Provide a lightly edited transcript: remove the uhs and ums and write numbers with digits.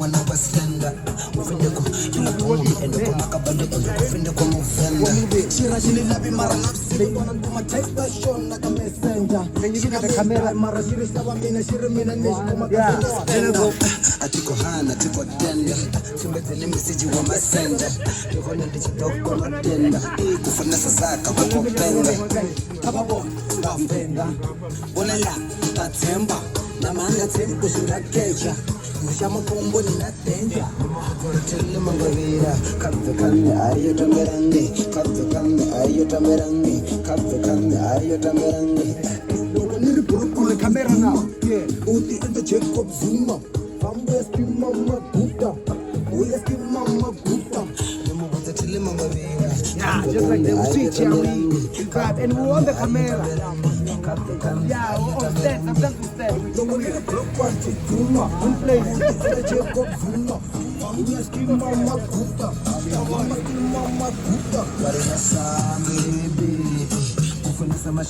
When I was slender, ufende ko kila pombe ende kwa makabande ende ufende kwa mufenda. Shira shili labi mara nafsi kona nduma text show na kama messenger. Shika the camera mara shiri sawa mina shiri mina nishi kwa makabande. Atiko hana atiko tenda, sumbete ni message wa messenger. Yovona ndichi doko na tenda, kufanya sasa kwa kupenda. Kababo ndafenda, bonala tatemba, na manga tempo shira kecha. Shama pombo ni na danger. Tell mangavira, kapve ayota merange, kapve ayota merange, kapve ayota merange. Nili purukule kamera now. Yeah. Uti ende check up zuma. Fambo eski mama puta. Eski mama puta. Nemo buta tell mangavira. Yeah, just like the switch here we grab and we're on the camera. Yeah, on set, I'm done to set. Don't forget to block party, Zuma. One place. Check up Zuma. Fambo eski mama puta. Mama puta. Barina sa baby. Kufanya sama